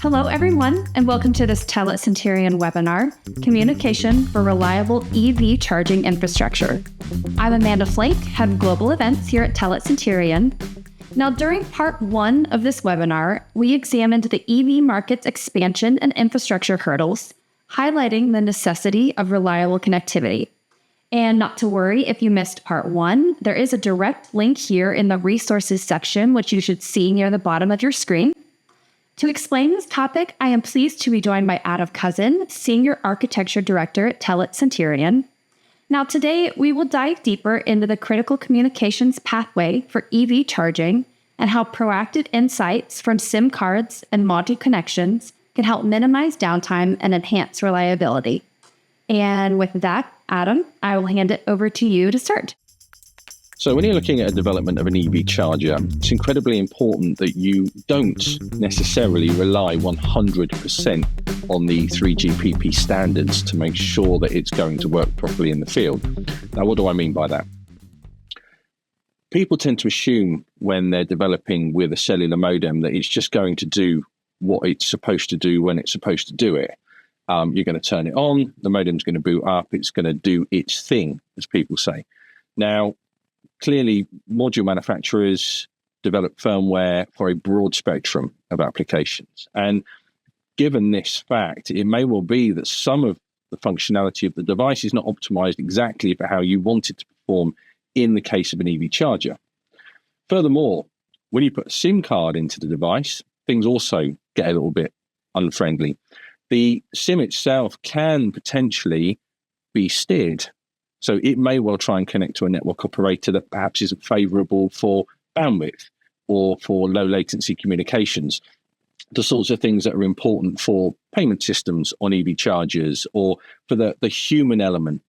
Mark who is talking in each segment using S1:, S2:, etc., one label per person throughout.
S1: Hello, everyone, and welcome to this Telit Cinterion webinar, Communication for Reliable EV Charging Infrastructure. I'm Amanda Flake, Head of Global Events here at Telit Cinterion. Now, during part one of this webinar, we examined the EV market's expansion and infrastructure hurdles, highlighting the necessity of reliable connectivity. And not to worry if you missed part one, there is a direct link here in the resources section, which you should see near the bottom of your screen. To explain this topic, I am pleased to be joined by Adam Cousin, Senior Architecture Director at Telit Cinterion. Now today, we will dive deeper into the critical communications pathway for EV charging and how proactive insights from SIM cards and module connections can help minimize downtime and enhance reliability. And with that, Adam, I will hand it over to you to start.
S2: So when you're looking at a development of an EV charger, it's incredibly important that you don't necessarily rely 100% on the 3GPP standards to make sure that it's going to work properly in the field. Now, what do I mean by that? People tend to assume when they're developing with a cellular modem that it's just going to do what it's supposed to do when it's supposed to do it. You're going to turn it on, the modem's going to boot up, it's going to do its thing, as people say. Now, clearly, module manufacturers develop firmware for a broad spectrum of applications. And given this fact, it may well be that some of the functionality of the device is not optimized exactly for how you want it to perform in the case of an EV charger. Furthermore, when you put a SIM card into the device, things also get a little bit unfriendly. The SIM itself can potentially be steered. So it may well try and connect to a network operator that perhaps isn't favorable for bandwidth or for low latency communications, the sorts of things that are important for payment systems on EV chargers or for the human element.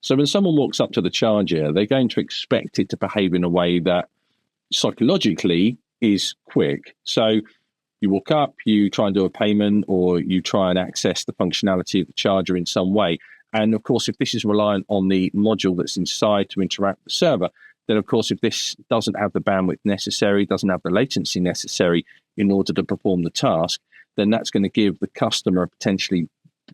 S2: So when someone walks up to the charger, they're going to expect it to behave in a way that psychologically is quick. So you walk up, you try and do a payment, or you try and access the functionality of the charger in some way. And of course, if this is reliant on the module that's inside to interact with the server, then of course, if this doesn't have the bandwidth necessary, doesn't have the latency necessary in order to perform the task, then that's going to give the customer a potentially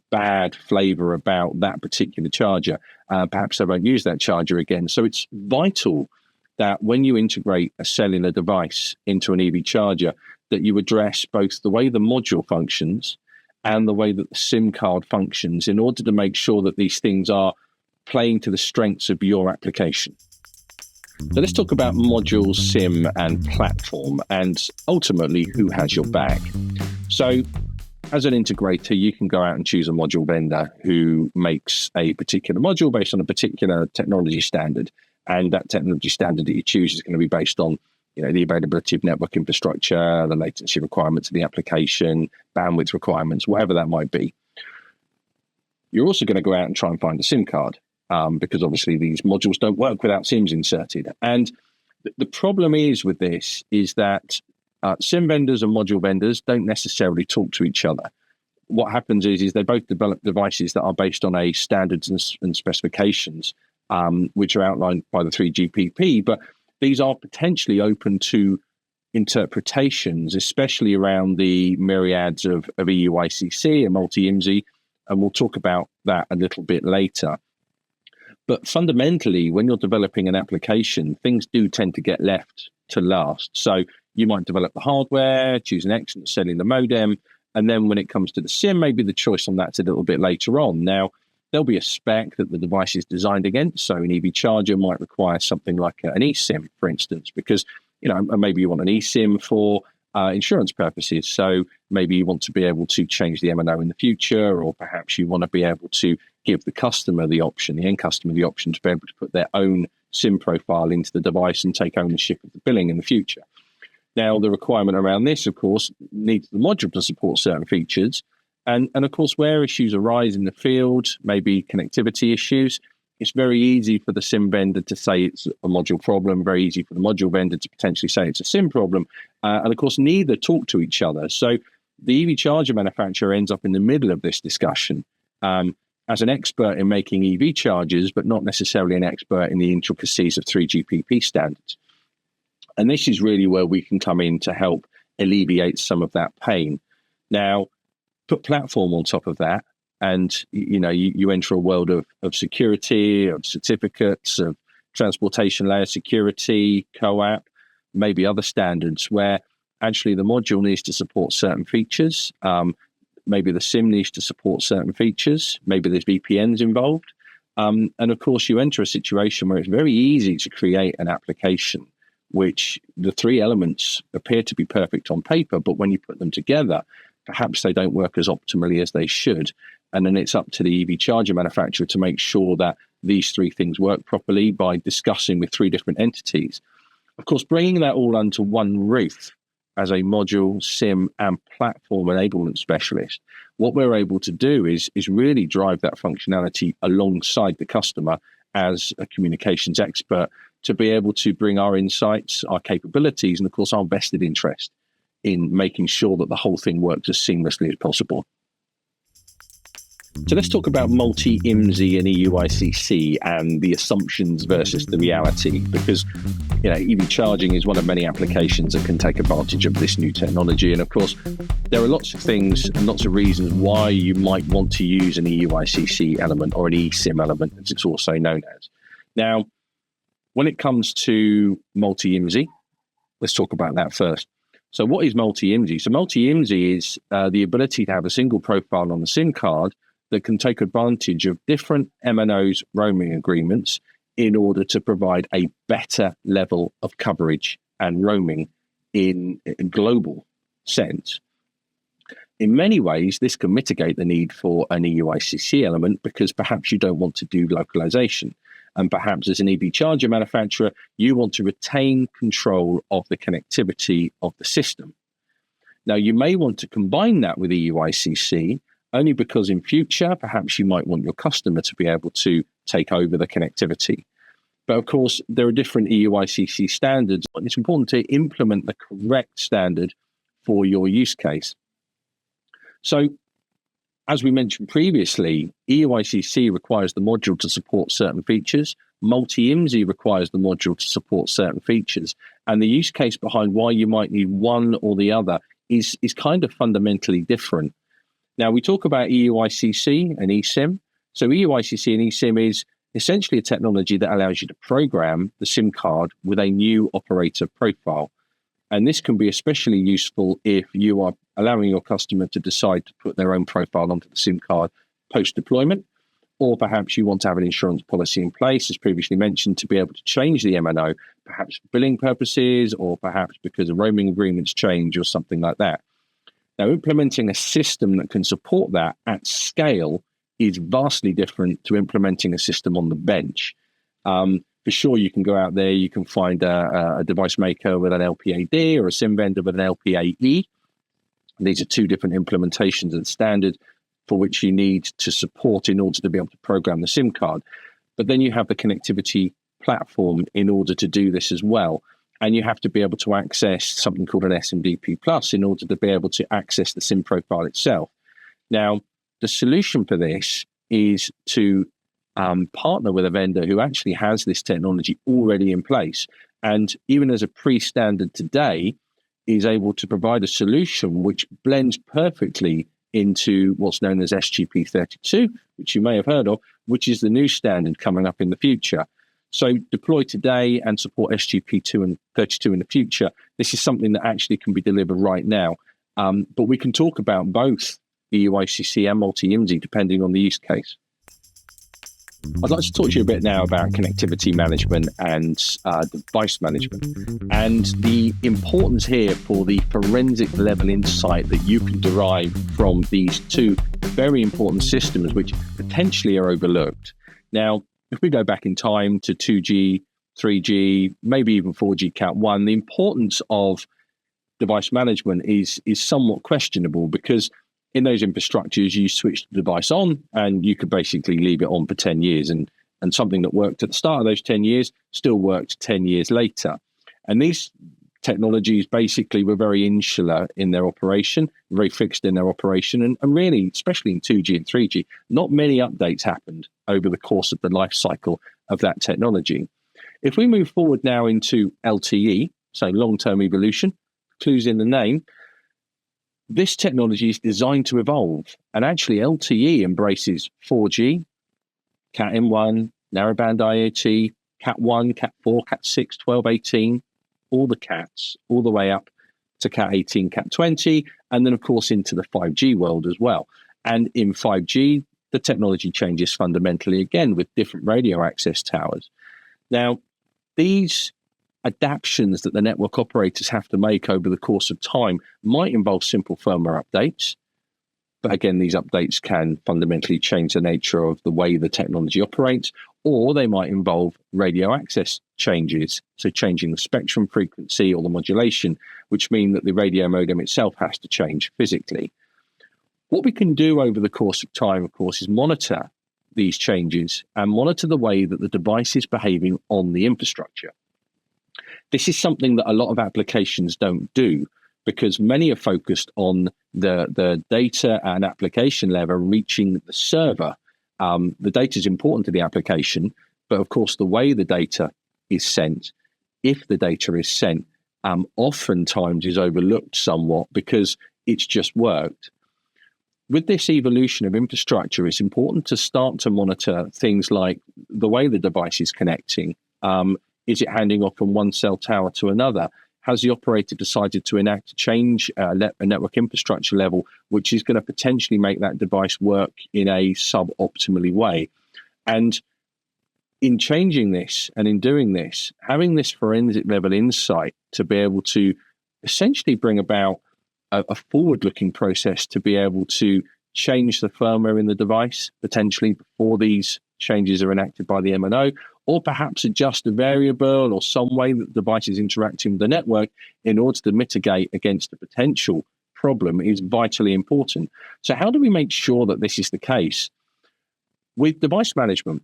S2: bad flavor about that particular charger. Perhaps they won't use that charger again. So it's vital that when you integrate a cellular device into an EV charger, that you address both the way the module functions and the way that the SIM card functions in order to make sure that these things are playing to the strengths of your application. So let's talk about modules, SIM, and platform, and ultimately who has your back. So as an integrator, you can go out and choose a module vendor who makes a particular module based on a particular technology standard. And that technology standard that you choose is going to be based on the availability of network infrastructure, the latency requirements of the application, bandwidth requirements, whatever that might be. You're also going to go out and try and find a SIM card because obviously these modules don't work without SIMs inserted. And the problem is with this is that SIM vendors and module vendors don't necessarily talk to each other. What happens is they both develop devices that are based on a standards and specifications, which are outlined by the 3GPP, but these are potentially open to interpretations, especially around the myriads of EUICC and multi-IMSI, and we'll talk about that a little bit later. But fundamentally, when you're developing an application, things do tend to get left to last. So you might develop the hardware, choose an excellent cellular modem, and then when it comes to the SIM, maybe the choice on that's a little bit later on. Now, there'll be a spec that the device is designed against. So an EV charger might require something like an eSIM, for instance, because maybe you want an eSIM for insurance purposes. So maybe you want to be able to change the M&O in the future, or perhaps you want to be able to give the customer the option, the end customer the option to be able to put their own SIM profile into the device and take ownership of the billing in the future. Now, the requirement around this, of course, needs the module to support certain features. And of course, where issues arise in the field, maybe connectivity issues, it's very easy for the SIM vendor to say it's a module problem, very easy for the module vendor to potentially say it's a SIM problem. And of course, neither talk to each other. So the EV charger manufacturer ends up in the middle of this discussion as an expert in making EV chargers, but not necessarily an expert in the intricacies of 3GPP standards. And this is really where we can come in to help alleviates some of that pain. Now, put platform on top of that, and you enter a world of security, of certificates, of transportation layer security, COAP, maybe other standards where actually the module needs to support certain features. Maybe the SIM needs to support certain features. Maybe there's VPNs involved. And of course, you enter a situation where it's very easy to create an application which the three elements appear to be perfect on paper, but when you put them together, perhaps they don't work as optimally as they should. And then it's up to the EV charger manufacturer to make sure that these three things work properly by discussing with three different entities. Of course, bringing that all under one roof as a module, SIM, and platform enablement specialist, what we're able to do is really drive that functionality alongside the customer as a communications expert to be able to bring our insights, our capabilities, and of course our vested interest in making sure that the whole thing works as seamlessly as possible. So let's talk about multi-IMSI and EUICC and the assumptions versus the reality, because EV charging is one of many applications that can take advantage of this new technology. And of course, there are lots of things and lots of reasons why you might want to use an EUICC element or an eSIM element, as it's also known as. Now, when it comes to multi-IMSI, let's talk about that first. So what is multi-IMSI? So multi-IMSI is the ability to have a single profile on the SIM card that can take advantage of different MNOs roaming agreements in order to provide a better level of coverage and roaming in a global sense. In many ways, this can mitigate the need for an EUICC element because perhaps you don't want to do localization. And perhaps as an EV charger manufacturer, you want to retain control of the connectivity of the system. Now, you may want to combine that with EUICC only because in future, perhaps you might want your customer to be able to take over the connectivity. But of course, there are different EUICC standards, and it's important to implement the correct standard for your use case. So, as we mentioned previously, EUICC requires the module to support certain features. Multi-IMSI requires the module to support certain features. And the use case behind why you might need one or the other is kind of fundamentally different. Now, we talk about EUICC and eSIM. So EUICC and eSIM is essentially a technology that allows you to program the SIM card with a new operator profile. And this can be especially useful if you are allowing your customer to decide to put their own profile onto the SIM card post-deployment, or perhaps you want to have an insurance policy in place, as previously mentioned, to be able to change the MNO, perhaps for billing purposes, or perhaps because the roaming agreements change or something like that. Now, implementing a system that can support that at scale is vastly different to implementing a system on the bench. For sure, you can go out there, you can find a device maker with an LPAD or a SIM vendor with an LPAE. These are two different implementations of the standard for which you need to support in order to be able to program the SIM card. But then you have the connectivity platform in order to do this as well. And you have to be able to access something called an SMDP Plus in order to be able to access the SIM profile itself. Now, the solution for this is to partner with a vendor who actually has this technology already in place. And even as a pre-standard today, is able to provide a solution which blends perfectly into what's known as SGP32, which you may have heard of, which is the new standard coming up in the future. So deploy today and support SGP2 and 32 in the future. This is something that actually can be delivered right now. But we can talk about both EUICC and multi-IMSI depending on the use case. I'd like to talk to you a bit now about connectivity management and device management, and the importance here for the forensic level insight that you can derive from these two very important systems which potentially are overlooked. Now, if we go back in time to 2G, 3G, maybe even 4G Cat 1, the importance of device management is somewhat questionable because in those infrastructures, you switch the device on and you could basically leave it on for 10 years. And something that worked at the start of those 10 years still worked 10 years later. And these technologies basically were very insular in their operation, very fixed in their operation. And really, especially in 2G and 3G, not many updates happened over the course of the life cycle of that technology. If we move forward now into LTE, so long-term evolution, clues in the name, this technology is designed to evolve. And actually, LTE embraces 4G, Cat M1, narrowband IoT, Cat 1, Cat 4, Cat 6, 12, 18, all the cats, all the way up to Cat 18, Cat 20, and then, of course, into the 5G world as well. And in 5G, the technology changes fundamentally again with different radio access towers. Now, these adaptations that the network operators have to make over the course of time might involve simple firmware updates. But again, these updates can fundamentally change the nature of the way the technology operates, or they might involve radio access changes, so changing the spectrum frequency or the modulation, which mean that the radio modem itself has to change physically. What we can do over the course of time, of course, is monitor these changes and monitor the way that the device is behaving on the infrastructure. This is something that a lot of applications don't do, because many are focused on the data and application level reaching the server. The data is important to the application, but of course, the way the data is sent, if the data is sent, oftentimes is overlooked somewhat because it's just worked. With this evolution of infrastructure, it's important to start to monitor things like the way the device is connecting. Is it handing off from one cell tower to another? Has the operator decided to enact a change a network infrastructure level, which is going to potentially make that device work in a suboptimally way? And in changing this and in doing this, having this forensic level insight to be able to essentially bring about a forward-looking process to be able to change the firmware in the device, potentially before these changes are enacted by the MNO, or perhaps adjust a variable or some way that the device is interacting with the network in order to mitigate against a potential problem is vitally important. So how do we make sure that this is the case? With device management,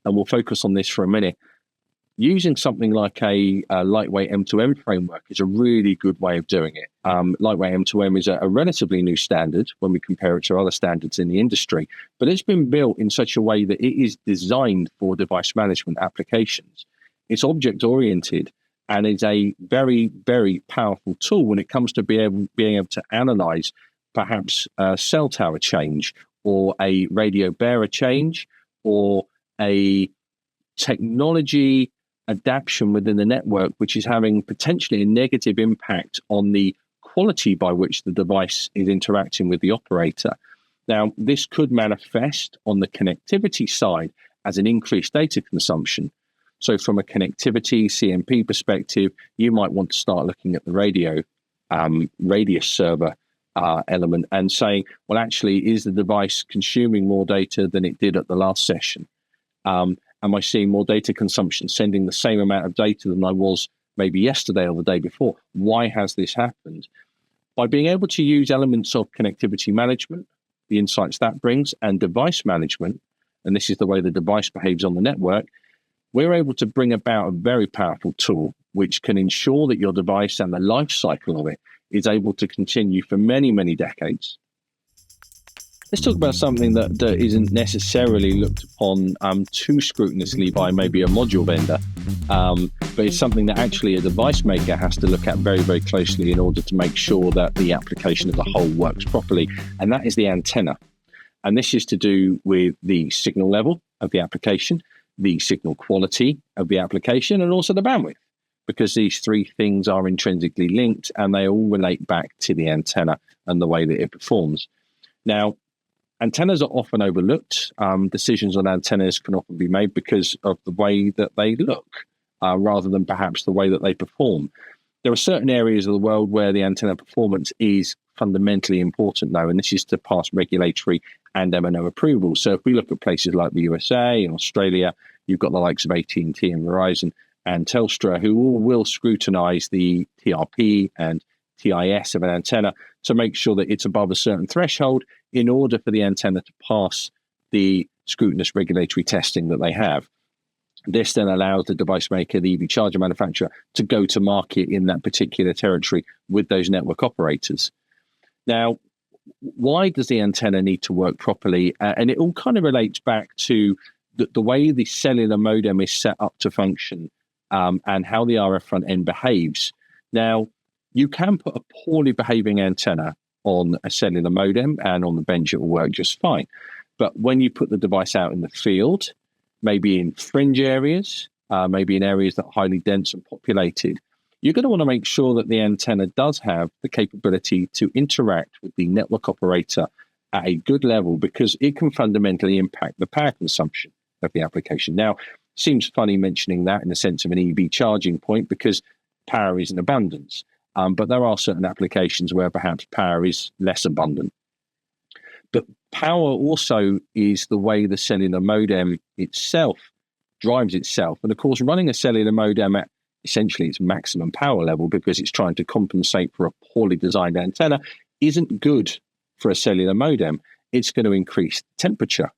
S2: and we'll focus on this for a minute, using something like a lightweight M2M framework is a really good way of doing it. Lightweight M2M is a relatively new standard when we compare it to other standards in the industry, but it's been built in such a way that it is designed for device management applications. It's object-oriented and is a very, very powerful tool when it comes to being able to analyze perhaps a cell tower change or a radio bearer change or a technology adaptation within the network, which is having potentially a negative impact on the quality by which the device is interacting with the operator. Now, this could manifest on the connectivity side as an increased data consumption. So from a connectivity CMP perspective, you might want to start looking at the radio radius server element and saying, well, actually, is the device consuming more data than it did at the last session? Am I seeing more data consumption, sending the same amount of data than I was maybe yesterday or the day before? Why has this happened? By being able to use elements of connectivity management, the insights that brings, and device management, and this is the way the device behaves on the network, we're able to bring about a very powerful tool which can ensure that your device and the life cycle of it is able to continue for many, many decades. Let's talk about something that isn't necessarily looked upon too scrupulously by maybe a module vendor, but it's something that actually a device maker has to look at very, very closely in order to make sure that the application as a whole works properly, and that is the antenna. And this is to do with the signal level of the application, the signal quality of the application, and also the bandwidth, because these three things are intrinsically linked and they all relate back to the antenna and the way that it performs. Now, antennas are often overlooked. Decisions on antennas can often be made because of the way that they look, rather than perhaps the way that they perform. There are certain areas of the world where the antenna performance is fundamentally important, though, and this is to pass regulatory and MNO approval. So if we look at places like the USA and Australia, you've got the likes of AT&T and Verizon and Telstra, who all will scrutinize the TRP and TIS of an antenna to make sure that it's above a certain threshold in order for the antenna to pass the scrutinous regulatory testing that they have. This then allows the device maker, the EV charger manufacturer, to go to market in that particular territory with those network operators. Now, why does the antenna need to work properly? And it all kind of relates back to the way the cellular modem is set up to function, and how the RF front end behaves. Now, You can put a poorly behaving antenna on a cellular modem, and on the bench it will work just fine. But when you put the device out in the field, maybe in fringe areas, maybe in areas that are highly dense and populated, you're going to want to make sure that the antenna does have the capability to interact with the network operator at a good level, because it can fundamentally impact the power consumption of the application. Now, seems funny mentioning that in the sense of an EV charging point, because power is in abundance. But there are certain applications where perhaps power is less abundant. But power also is the way the cellular modem itself drives itself. And of course, running a cellular modem at essentially its maximum power level, because it's trying to compensate for a poorly designed antenna, isn't good for a cellular modem. It's going to increase the temperature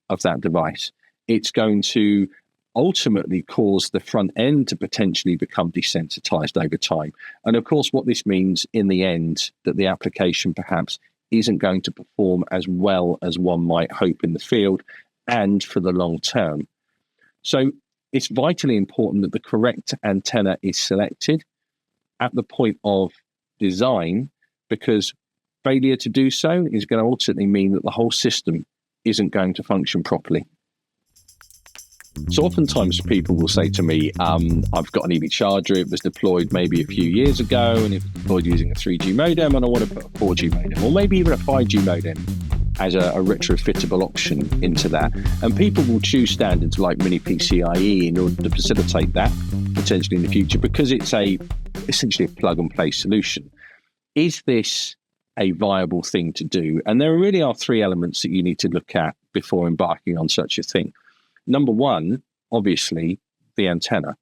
S2: of that device. It's going to ultimately cause the front end to potentially become desensitized over time. And of course, what this means in the end, that the application perhaps isn't going to perform as well as one might hope in the field and for the long term. So it's vitally important that the correct antenna is selected at the point of design, because failure to do so is going to ultimately mean that the whole system isn't going to function properly. So oftentimes people will say to me, I've got an EV charger, it was deployed maybe a few years ago, and it was deployed using a 3G modem, and I want to put a 4G modem, or maybe even a 5G modem as a retrofittable option into that. And people will choose standards like mini PCIe in order to facilitate that potentially in the future, because it's essentially a plug and play solution. Is this a viable thing to do? And there really are three elements that you need to look at before embarking on such a thing. Number one, obviously, the antenna.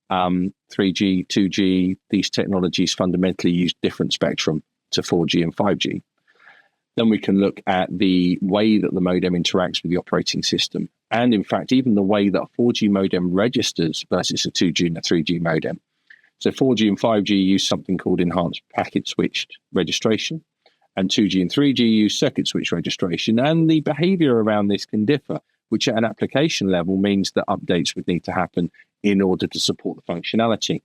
S2: 3G, 2G, these technologies fundamentally use different spectrum to 4G and 5G. Then we can look at the way that the modem interacts with the operating system. And in fact, even the way that a 4G modem registers versus a 2G and a 3G modem. So 4G and 5G use something called enhanced packet switched registration, and 2G and 3G use circuit switch registration. And the behavior around this can differ, which at an application level means that updates would need to happen in order to support the functionality.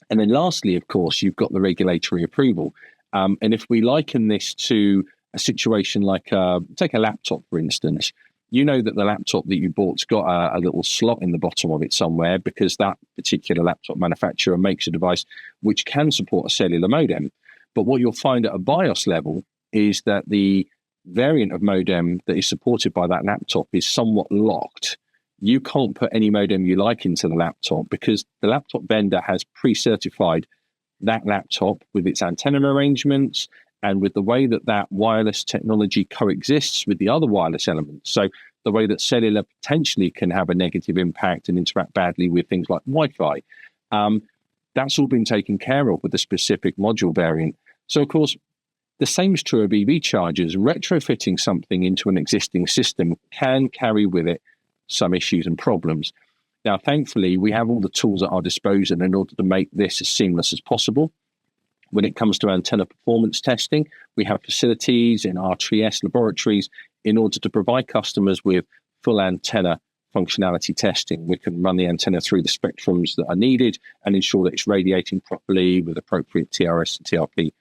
S2: And then lastly, of course, you've got the regulatory approval. And if we liken this to a situation like, take a laptop, for instance, you know that the laptop that you bought's got a little slot in the bottom of it somewhere, because that particular laptop manufacturer makes a device which can support a cellular modem. But what you'll find at a BIOS level is that the variant of modem that is supported by that laptop is somewhat locked. You can't put any modem you like into the laptop, because the laptop vendor has pre-certified that laptop with its antenna arrangements and with the way that that wireless technology coexists with the other wireless elements. So the way that cellular potentially can have a negative impact and interact badly with things like Wi-Fi. That's all been taken care of with the specific module variant. So of course, the same is true of EV chargers. Retrofitting something into an existing system can carry with it some issues and problems. Now, thankfully, we have all the tools at our disposal in order to make this as seamless as possible. When it comes to antenna performance testing, we have facilities in our TRIES laboratories in order to provide customers with full antenna functionality testing. We can run the antenna through the spectrums that are needed and ensure that it's radiating properly with appropriate TRS and TRP.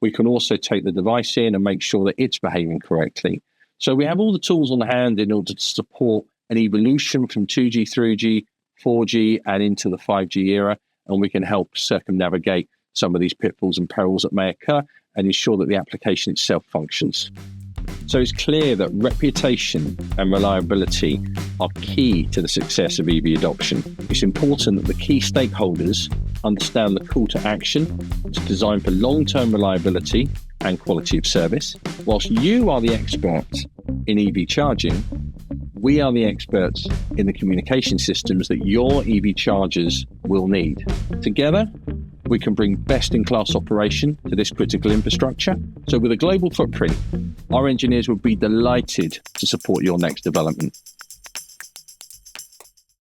S2: We can also take the device in and make sure that it's behaving correctly. So we have all the tools on hand in order to support an evolution from 2G, 3G, 4G, and into the 5G era, and we can help circumnavigate some of these pitfalls and perils that may occur and ensure that the application itself functions. So it's clear that reputation and reliability are key to the success of EV adoption. It's important that the key stakeholders understand the call to action to design for long-term reliability and quality of service. Whilst you are the expert in EV charging, we are the experts in the communication systems that your EV chargers will need. Together, we can bring best-in-class operation to this critical infrastructure. So with a global footprint, our engineers would be delighted to support your next development.